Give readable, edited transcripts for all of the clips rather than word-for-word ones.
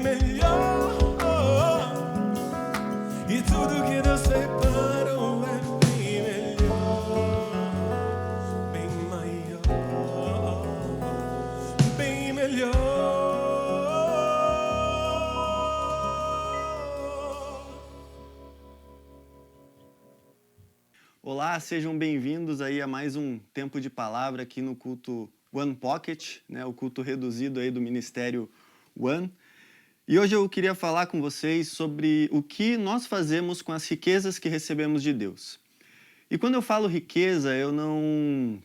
bem melhor. E tudo que Deus preparou é bem melhor, bem maior, bem melhor. Olá, sejam bem-vindos aí a mais um tempo de palavra aqui no culto One Pocket, né, o culto reduzido aí do Ministério One. E hoje eu queria falar com vocês sobre o que nós fazemos com as riquezas que recebemos de Deus. E quando eu falo riqueza, eu não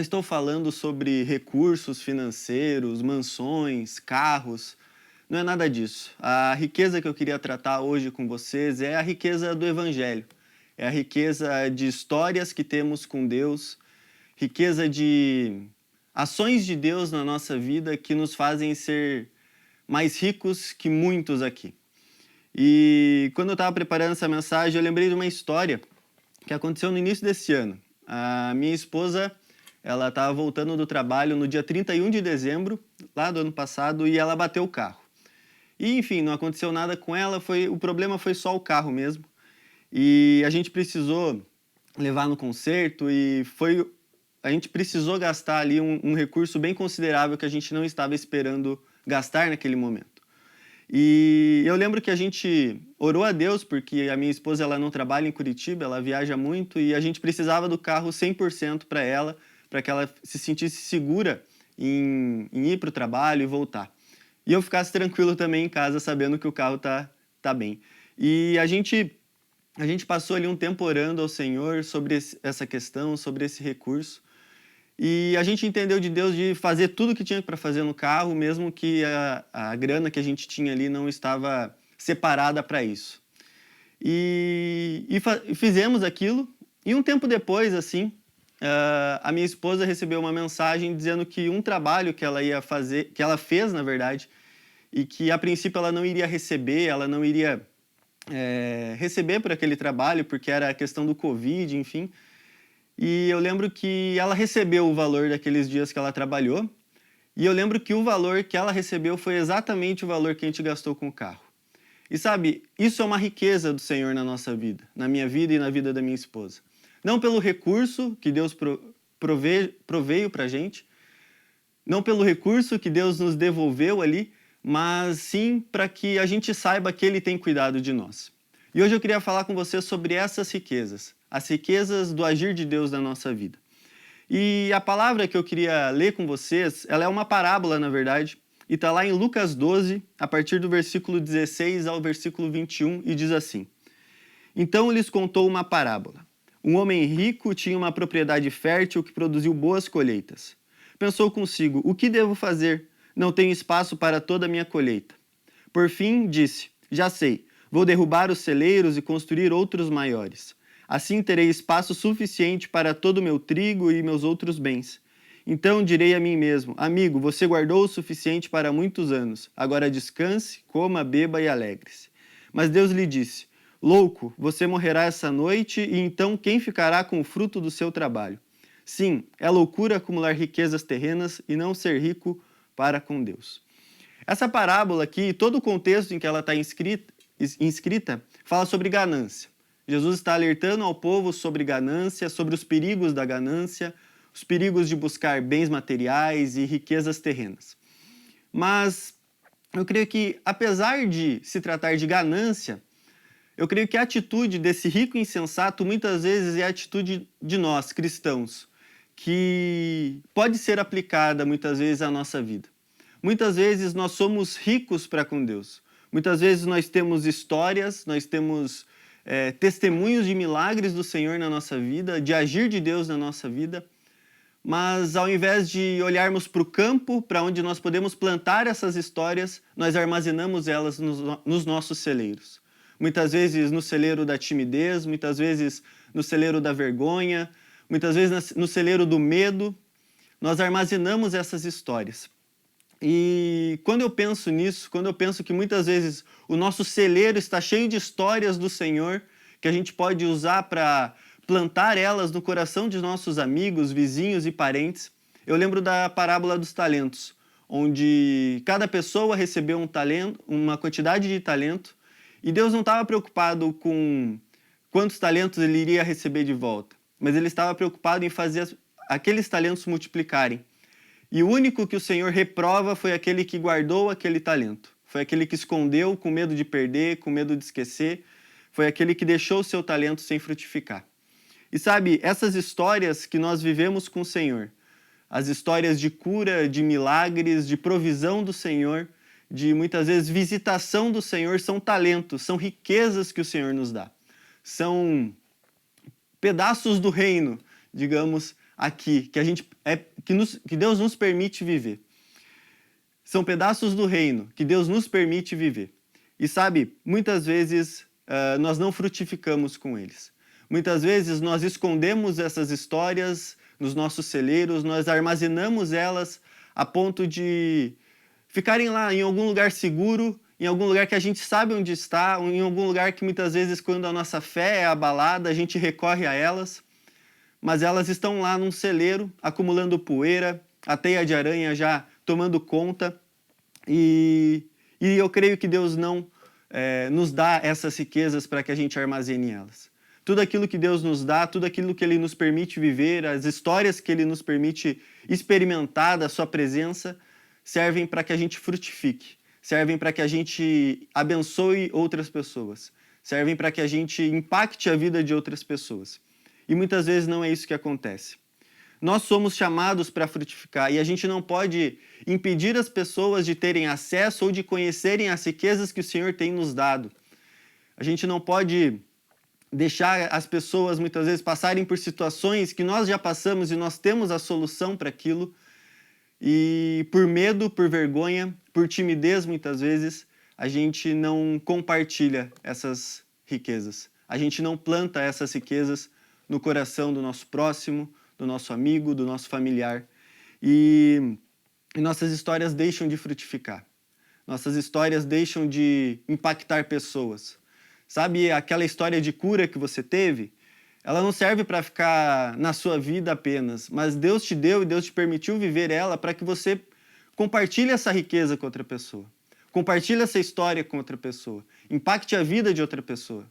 estou falando sobre recursos financeiros, mansões, carros, não é nada disso. A riqueza que eu queria tratar hoje com vocês é a riqueza do Evangelho. É a riqueza de histórias que temos com Deus, riqueza de ações de Deus na nossa vida que nos fazem ser mais ricos que muitos aqui. E quando eu estava preparando essa mensagem, eu lembrei de uma história que aconteceu no início desse ano. A minha esposa, ela estava voltando do trabalho no dia 31 de dezembro, lá do ano passado, e ela bateu o carro. E, enfim, não aconteceu nada com ela, o problema foi só o carro mesmo. E a gente precisou levar no conserto e a gente precisou gastar ali um recurso bem considerável que a gente não estava esperando gastar naquele momento. E eu lembro que a gente orou a Deus, porque a minha esposa ela não trabalha em Curitiba, ela viaja muito, e a gente precisava do carro 100% para que ela se sentisse segura em ir para o trabalho e voltar. E eu ficasse tranquilo também em casa, sabendo que o carro tá bem. E a gente passou ali um tempo orando ao Senhor sobre essa questão, sobre esse recurso. E a gente entendeu de Deus de fazer tudo o que tinha para fazer no carro, mesmo que a grana que a gente tinha ali não estava separada para isso. E fizemos aquilo. E um tempo depois, assim, a minha esposa recebeu uma mensagem dizendo que um trabalho que ela ia fazer, que ela fez, na verdade, e que a princípio ela não iria receber, ela não iria receber por aquele trabalho, porque era a questão do Covid, enfim. E eu lembro que ela recebeu o valor daqueles dias que ela trabalhou, e eu lembro que o valor que ela recebeu foi exatamente o valor que a gente gastou com o carro. E sabe, isso é uma riqueza do Senhor na nossa vida, na minha vida e na vida da minha esposa. Não pelo recurso que Deus proveio pra gente, não pelo recurso que Deus nos devolveu ali, mas sim para que a gente saiba que Ele tem cuidado de nós. E hoje eu queria falar com você sobre essas riquezas, as riquezas do agir de Deus na nossa vida. E a palavra que eu queria ler com vocês, ela é uma parábola, na verdade, e está lá em Lucas 12, a partir do versículo 16 ao versículo 21, e diz assim: Então lhes contou uma parábola. Um homem rico tinha uma propriedade fértil que produziu boas colheitas. Pensou consigo, o que devo fazer? Não tenho espaço para toda a minha colheita. Por fim, disse, já sei, vou derrubar os celeiros e construir outros maiores. Assim terei espaço suficiente para todo o meu trigo e meus outros bens. Então direi a mim mesmo, amigo, você guardou o suficiente para muitos anos. Agora descanse, coma, beba e alegre-se. Mas Deus lhe disse, louco, você morrerá essa noite e então quem ficará com o fruto do seu trabalho? Sim, é loucura acumular riquezas terrenas e não ser rico para com Deus. Essa parábola aqui, todo o contexto em que ela está inscrita, fala sobre ganância. Jesus está alertando ao povo sobre ganância, sobre os perigos da ganância, os perigos de buscar bens materiais e riquezas terrenas. Mas eu creio que, apesar de se tratar de ganância, eu creio que a atitude desse rico insensato muitas vezes é a atitude de nós, cristãos, que pode ser aplicada muitas vezes à nossa vida. Muitas vezes nós somos ricos para com Deus. Muitas vezes nós temos histórias, nós temos testemunhos de milagres do Senhor na nossa vida, de agir de Deus na nossa vida, mas ao invés de olharmos para o campo, para onde nós podemos plantar essas histórias, nós armazenamos elas nos nossos celeiros. Muitas vezes no celeiro da timidez, muitas vezes no celeiro da vergonha, muitas vezes no celeiro do medo, nós armazenamos essas histórias. E quando eu penso nisso, quando eu penso que muitas vezes o nosso celeiro está cheio de histórias do Senhor, que a gente pode usar para plantar elas no coração de nossos amigos, vizinhos e parentes, eu lembro da parábola dos talentos, onde cada pessoa recebeu um talento, uma quantidade de talento, e Deus não estava preocupado com quantos talentos ele iria receber de volta, mas ele estava preocupado em fazer aqueles talentos multiplicarem. E o único que o Senhor reprova foi aquele que guardou aquele talento, foi aquele que escondeu com medo de perder, com medo de esquecer, foi aquele que deixou o seu talento sem frutificar. E sabe, essas histórias que nós vivemos com o Senhor, as histórias de cura, de milagres, de provisão do Senhor, de muitas vezes visitação do Senhor, são talentos, são riquezas que o Senhor nos dá. São pedaços do reino, digamos, aqui, que Deus nos permite viver. São pedaços do reino que Deus nos permite viver. E sabe, muitas vezes nós não frutificamos com eles. Muitas vezes nós escondemos essas histórias nos nossos celeiros, nós armazenamos elas a ponto de ficarem lá em algum lugar seguro, em algum lugar que a gente sabe onde está, ou em algum lugar que muitas vezes, quando a nossa fé é abalada, a gente recorre a elas, mas elas estão lá num celeiro, acumulando poeira, a teia de aranha já tomando conta, e eu creio que Deus não nos dá essas riquezas para que a gente armazene elas. Tudo aquilo que Deus nos dá, tudo aquilo que Ele nos permite viver, as histórias que Ele nos permite experimentar da Sua presença, servem para que a gente frutifique, servem para que a gente abençoe outras pessoas, servem para que a gente impacte a vida de outras pessoas. E muitas vezes não é isso que acontece. Nós somos chamados para frutificar e a gente não pode impedir as pessoas de terem acesso ou de conhecerem as riquezas que o Senhor tem nos dado. A gente não pode deixar as pessoas muitas vezes passarem por situações que nós já passamos e nós temos a solução para aquilo, e por medo, por vergonha, por timidez muitas vezes, a gente não compartilha essas riquezas. A gente não planta essas riquezas no coração do nosso próximo, do nosso amigo, do nosso familiar. E nossas histórias deixam de frutificar. Nossas histórias deixam de impactar pessoas. Sabe aquela história de cura que você teve? Ela não serve para ficar na sua vida apenas, mas Deus te deu e Deus te permitiu viver ela para que você compartilhe essa riqueza com outra pessoa. Compartilhe essa história com outra pessoa. Impacte a vida de outra pessoa.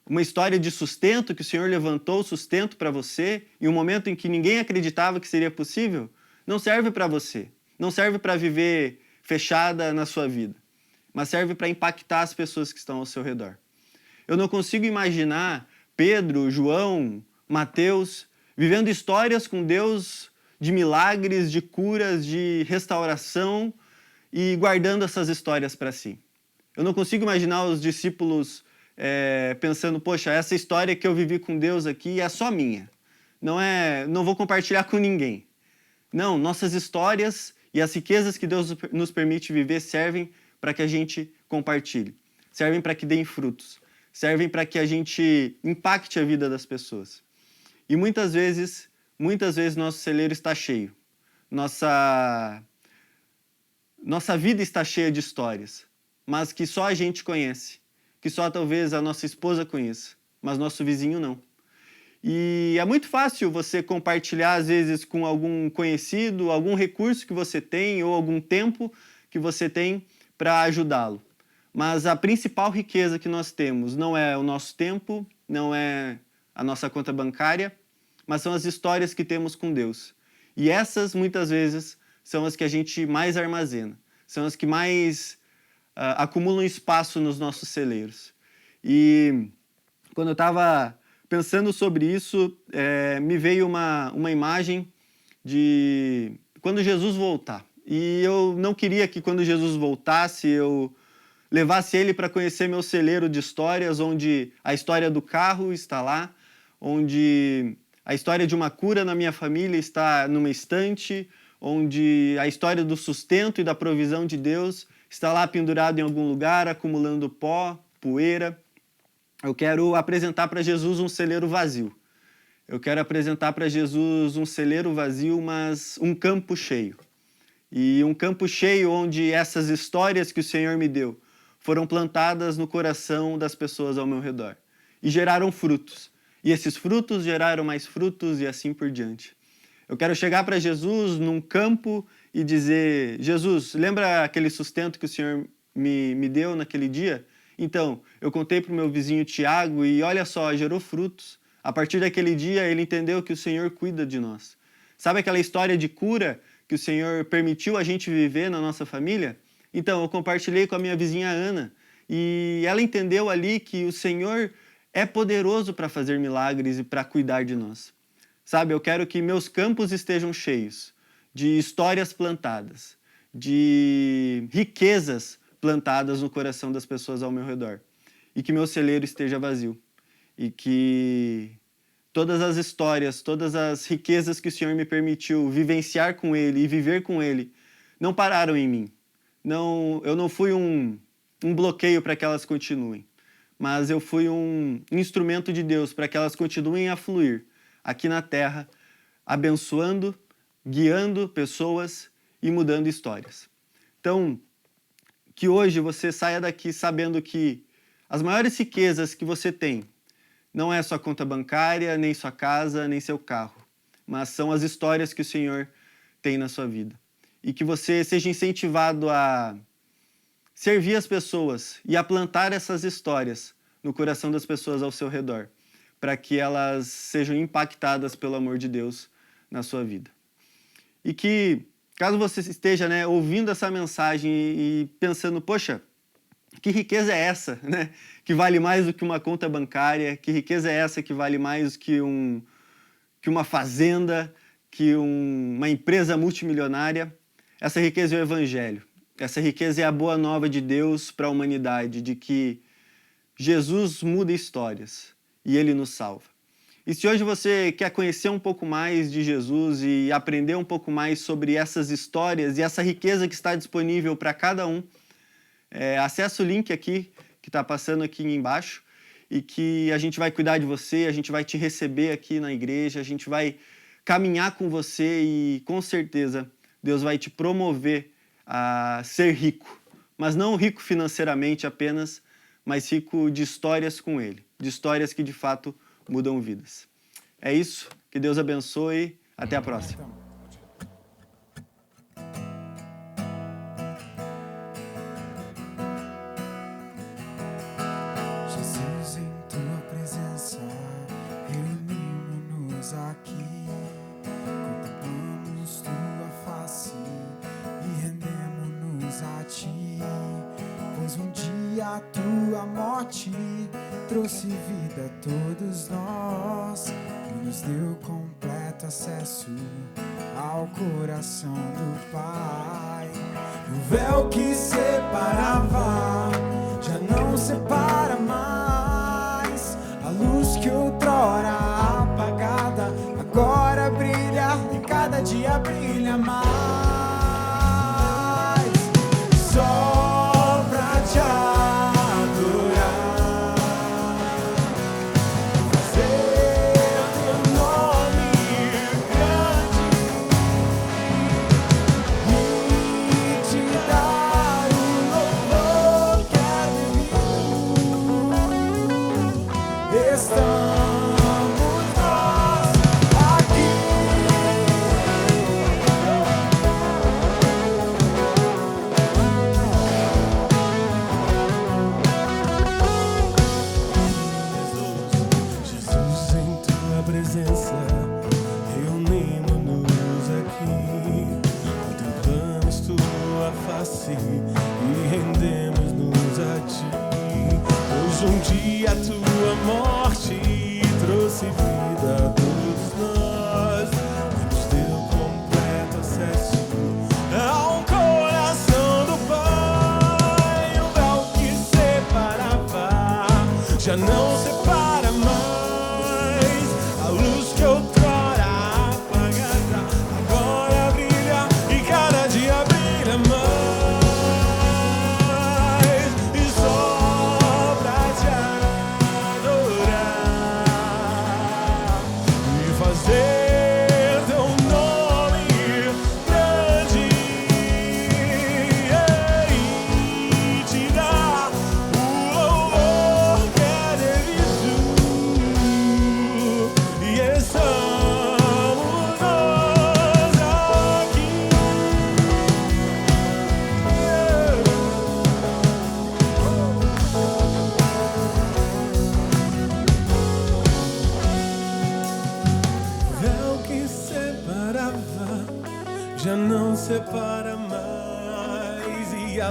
Uma história de sustento, que o Senhor levantou sustento para você em um momento em que ninguém acreditava que seria possível, não serve para você. Não serve para viver fechada na sua vida, mas serve para impactar as pessoas que estão ao seu redor. Eu não consigo imaginar Pedro, João, Mateus vivendo histórias com Deus de milagres, de curas, de restauração e guardando essas histórias para si. Eu não consigo imaginar os discípulos pensando, poxa, essa história que eu vivi com Deus aqui é só minha. Não vou compartilhar com ninguém. Não, nossas histórias e as riquezas que Deus nos permite viver servem para que a gente compartilhe, servem para que deem frutos, servem para que a gente impacte a vida das pessoas. E muitas vezes nosso celeiro está cheio. Nossa vida está cheia de histórias, mas que só a gente conhece, que só talvez a nossa esposa conheça, mas nosso vizinho não. E é muito fácil você compartilhar, às vezes, com algum conhecido, algum recurso que você tem ou algum tempo que você tem para ajudá-lo. Mas a principal riqueza que nós temos não é o nosso tempo, não é a nossa conta bancária, mas são as histórias que temos com Deus. E essas, muitas vezes, são as que a gente mais armazena, são as que mais acumulam espaço nos nossos celeiros. E quando eu estava pensando sobre isso, me veio uma imagem de quando Jesus voltar. E eu não queria que quando Jesus voltasse, eu levasse ele para conhecer meu celeiro de histórias, onde a história do carro está lá, onde a história de uma cura na minha família está numa estante, onde a história do sustento e da provisão de Deus está lá pendurado em algum lugar, acumulando pó, poeira. Eu quero apresentar para Jesus um celeiro vazio. Eu quero apresentar para Jesus um celeiro vazio, mas um campo cheio. E um campo cheio onde essas histórias que o Senhor me deu foram plantadas no coração das pessoas ao meu redor e geraram frutos. E esses frutos geraram mais frutos e assim por diante. Eu quero chegar para Jesus num campo e dizer: Jesus, lembra aquele sustento que o Senhor me deu naquele dia? Então, eu contei para o meu vizinho Tiago e olha só, gerou frutos. A partir daquele dia, ele entendeu que o Senhor cuida de nós. Sabe aquela história de cura que o Senhor permitiu a gente viver na nossa família? Então, eu compartilhei com a minha vizinha Ana e ela entendeu ali que o Senhor é poderoso para fazer milagres e para cuidar de nós. Sabe, eu quero que meus campos estejam cheios de histórias plantadas, de riquezas plantadas no coração das pessoas ao meu redor. E que meu celeiro esteja vazio. E que todas as histórias, todas as riquezas que o Senhor me permitiu vivenciar com Ele e viver com Ele, não pararam em mim. Eu não fui um bloqueio para que elas continuem. Mas eu fui um instrumento de Deus para que elas continuem a fluir aqui na terra, abençoando, guiando pessoas e mudando histórias. Então, que hoje você saia daqui sabendo que as maiores riquezas que você tem não é sua conta bancária, nem sua casa, nem seu carro, mas são as histórias que o Senhor tem na sua vida. E que você seja incentivado a servir as pessoas e a plantar essas histórias no coração das pessoas ao seu redor, para que elas sejam impactadas pelo amor de Deus na sua vida. E que, caso você esteja ouvindo essa mensagem e pensando, poxa, que riqueza é essa, que vale mais do que uma conta bancária? Que riqueza é essa que vale mais do que uma fazenda, que uma empresa multimilionária? Essa riqueza é o Evangelho. Essa riqueza é a boa nova de Deus para a humanidade, de que Jesus muda histórias e Ele nos salva. E se hoje você quer conhecer um pouco mais de Jesus e aprender um pouco mais sobre essas histórias e essa riqueza que está disponível para cada um, acesse o link aqui, que está passando aqui embaixo, e que a gente vai cuidar de você, a gente vai te receber aqui na igreja, a gente vai caminhar com você e, com certeza, Deus vai te promover a ser rico. Mas não rico financeiramente apenas, mas rico de histórias com Ele, de histórias que, de fato, mudam vidas. É isso, que Deus abençoe, até a próxima. Jesus, em tua presença, reunimos-nos aqui, contemplamos tua face e rendemos-nos a ti, pois um dia a tua morte trouxe vida a todos nós e nos deu completo acesso ao coração do Pai. O véu que separava já não separa mais. A luz que outrora apagada agora brilha e cada dia brilha mais. Só pra te adorar, fazer teu nome grande e te dar o louvor que é devido. Estamos nós aqui. Jesus, em tua presença, reunimos-nos aqui, contemplamos tua face e rendemos-nos a ti, pois um dia a tua morte trouxe vida a todos nós e nos deu completo acesso ao coração do Pai. O véu que separava já não separa mais. A luz que outrora apagada agora brilha e cada dia brilha mais. E só pra te adorar e fazer teu nome grande e te dar o louvor que é devido.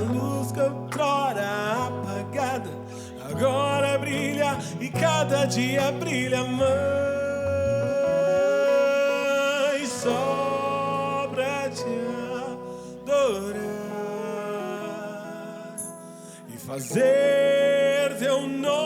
luz que outrora apagada agora brilha e cada dia brilha mais só pra te adorar e fazer teu nome